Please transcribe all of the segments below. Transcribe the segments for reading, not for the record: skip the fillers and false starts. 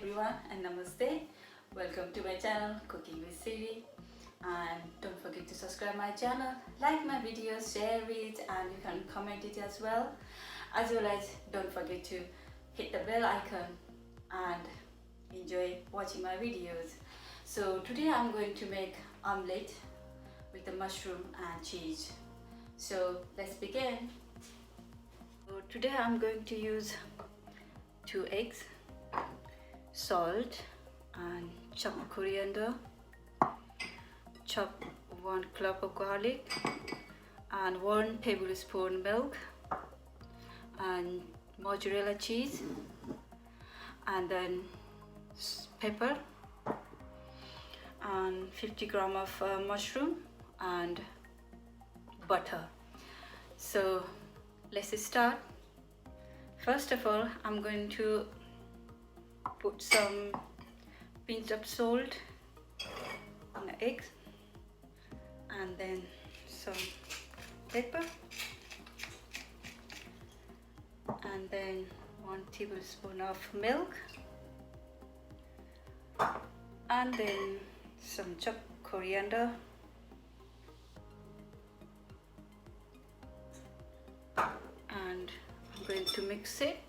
everyone and namaste. Welcome to my channel Cooking with Siru, and don't forget to subscribe my channel, like my videos, share it, and you can comment it as well. As don't forget to hit the bell icon and enjoy watching my videos. So today I'm going to make omelette with the mushroom and cheese. So let's begin. So today I'm going to use 2 eggs, salt and chopped coriander, chop 1 clove of garlic and 1 tablespoon milk and mozzarella cheese, and then pepper and 50 grams of mushroom and butter. So let's start. First of all, I'm going to put some pinch of salt on the eggs, and then some pepper, and then 1 tablespoon of milk, and then some chopped coriander, and I'm going to mix it.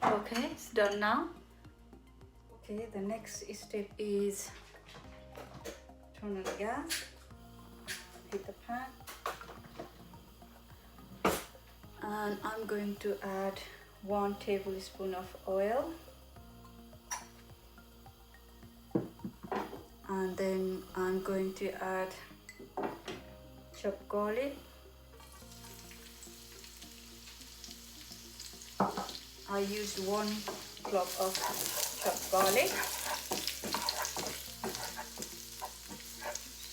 Okay, it's done now. Okay, the next step is turn on the gas, heat the pan, and I'm going to add 1 tablespoon of oil, and then I'm going to add chopped garlic. I used 1 clove of chopped garlic.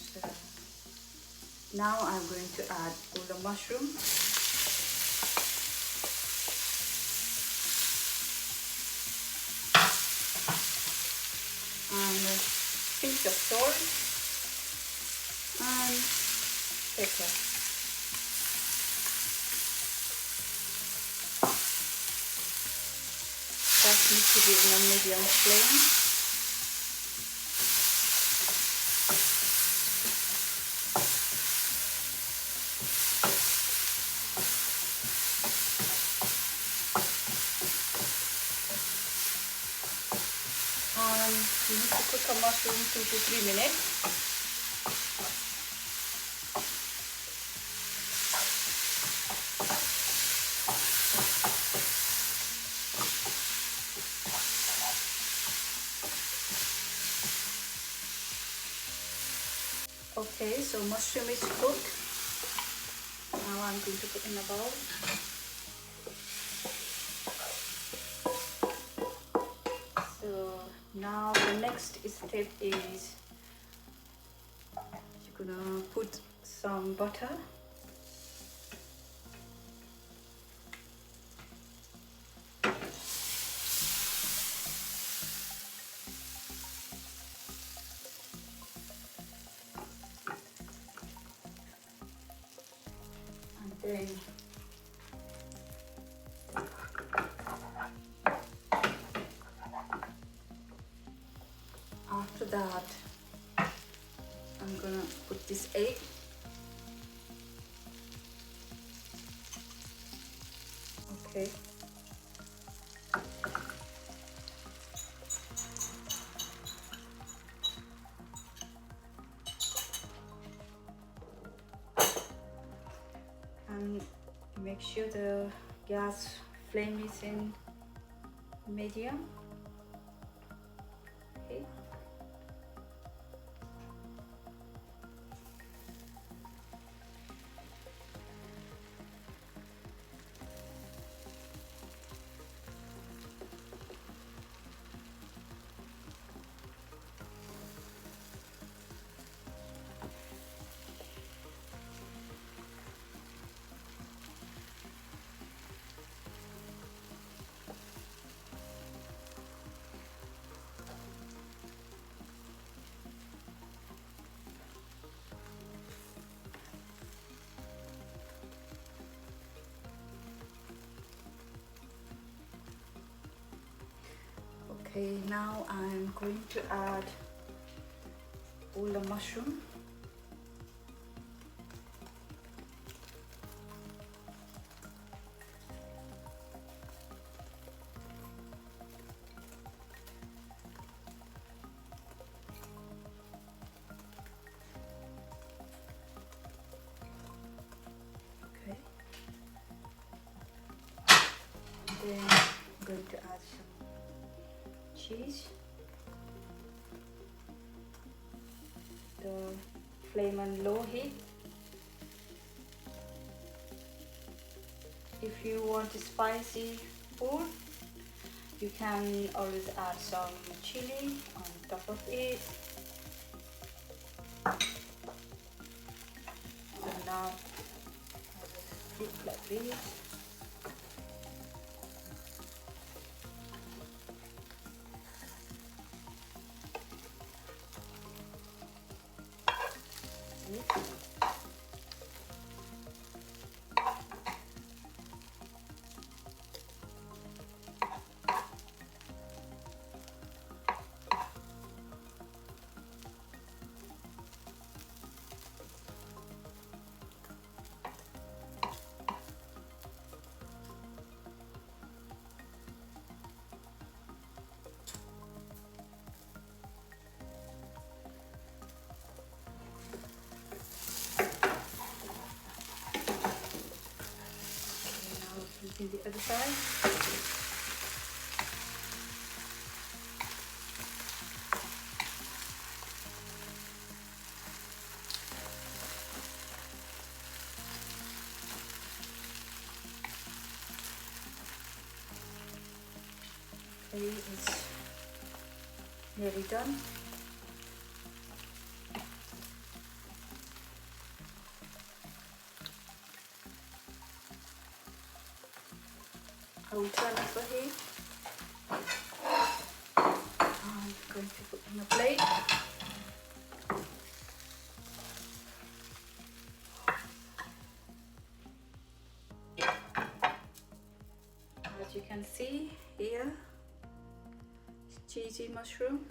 So now I'm going to add all the mushroom. And a pinch of salt and pepper. That needs to be in a medium flame. And you need to cook a mushroom 2 to 3 minutes. Okay, so mushroom is cooked. Now I'm going to put in a bowl. So now the next step is you're gonna put some butter. Then after that, I'm gonna put this egg. Okay. And make sure the gas flame is in medium. Okay. Okay, now I'm going to add all the mushroom. Okay. Then I'm going to add some cheese. The flame on low heat. If you want spicy food, you can always add some chili on top of it. So now I just flip like this. The other side. Okay, it's nearly done. I will turn off the heat. I'm going to put on a plate. As you can see here, cheesy mushroom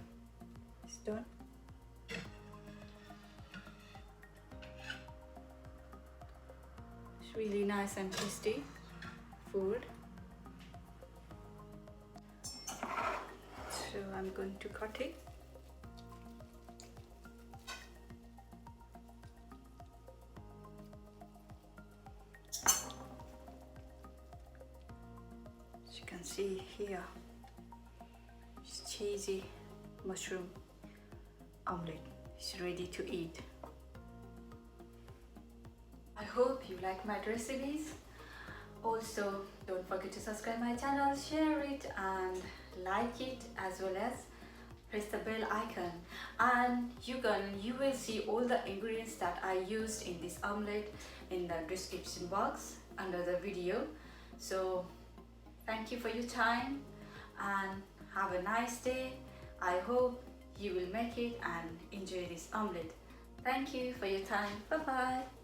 is done. It's really nice and tasty food. So I'm going to cut it. As you can see here, it's cheesy mushroom omelette. It's ready to eat. I hope you like my recipes. Also, don't forget to subscribe my channel, share it and like it, as well as press the bell icon, and you will see all the ingredients that I used in this omelette in the description box under the video. So thank you for your time and have a nice day. I hope you will make it and enjoy this omelette. Thank you for your time. Bye bye.